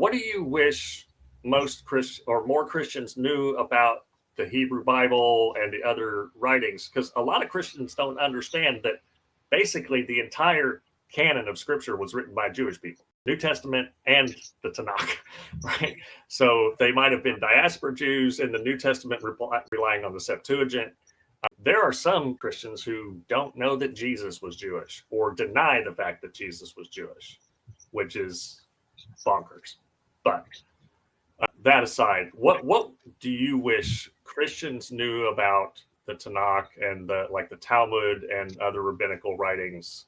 What do you wish most Christian or more Christians knew about the Hebrew Bible and the other writings? Because a lot of Christians don't understand that basically the entire canon of Scripture was written by Jewish people, New Testament and the Tanakh, right? So they might have been diaspora Jews in the New Testament relying on the Septuagint. There are some Christians who don't know that Jesus was Jewish or deny the fact that Jesus was Jewish, which is bonkers. But that aside, what do you wish Christians knew about the Tanakh and the Talmud and other rabbinical writings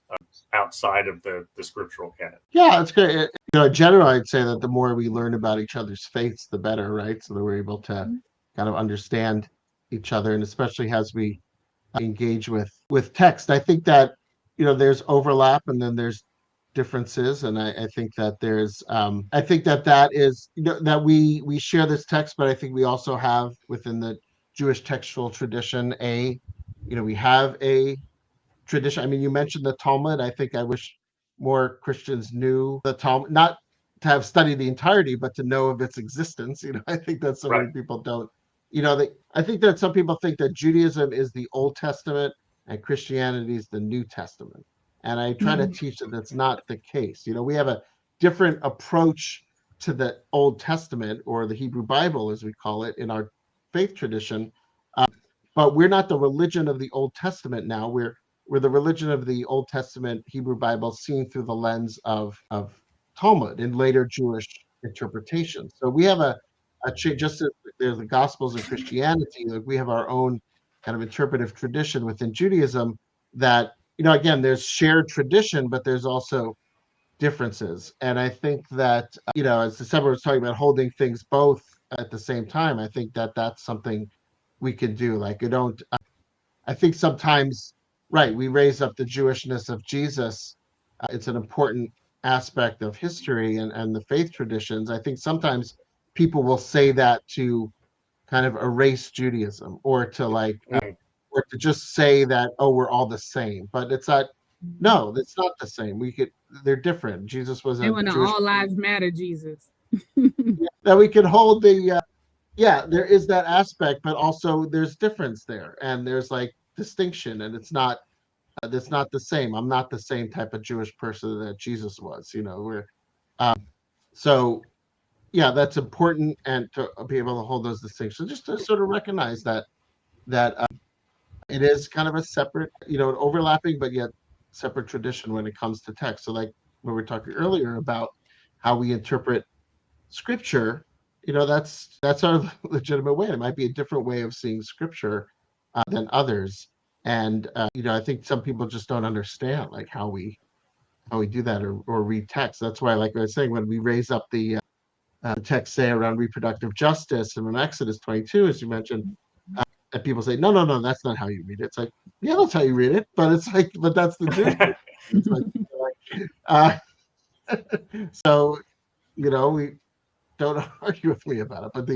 outside of the scriptural canon? Yeah, it's great. In general, I'd say that the more we learn about each other's faiths, the better, right? So that we're able to kind of understand each other, and especially as we engage with text. I think that there's overlap and then there's differences, and I think that there's I think that is that we share this text, but I think we also have within the Jewish textual tradition we have a tradition. I mean, you mentioned the Talmud. I think I wish more Christians knew the Talmud, not to have studied the entirety, but to know of its existence. I think that so many people don't. I think that some people think that Judaism is the Old Testament and Christianity is the New Testament. And I try to teach that that's not the case. We have a different approach to the Old Testament, or the Hebrew Bible, as we call it, in our faith tradition. But we're not the religion of the Old Testament now. We're the religion of the Old Testament Hebrew Bible seen through the lens of Talmud and later Jewish interpretation. So we have just as there's the Gospels in Christianity, like we have our own kind of interpretive tradition within Judaism that, again, there's shared tradition, but there's also differences. And I think that, as Desimber was talking about holding things both at the same time, I think that that's something we can do. I think sometimes, right, we raise up the Jewishness of Jesus. It's an important aspect of history and the faith traditions. I think sometimes people will say that to kind of erase Judaism, or to or to just say that, oh, we're all the same. But it's not. No, it's not the same. They're different. Jesus was they want to all lives matter Jesus. That we can hold the there is that aspect, but also there's difference there, and there's distinction, and it's not that's not the same. I'm not the same type of Jewish person that Jesus was. We're so that's important, and to be able to hold those distinctions, just to sort of recognize that it is kind of a separate, an overlapping but yet separate tradition when it comes to text. So when we were talking earlier about how we interpret scripture, that's our legitimate way. It might be a different way of seeing scripture than others. And I think some people just don't understand how we do that or read text. That's why, like I was saying, when we raise up the text, say around reproductive justice and in Exodus 22, as you mentioned, and people say, no, that's not how you read it. It's yeah, that's how you read it, but it's but that's the Jewish. So we don't argue with me about it, but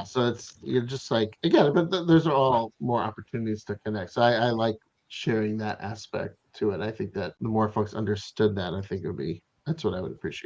so it's just again, but those are all more opportunities to connect. So I like sharing that aspect to it. I think that the more folks understood that, I think that's what I would appreciate.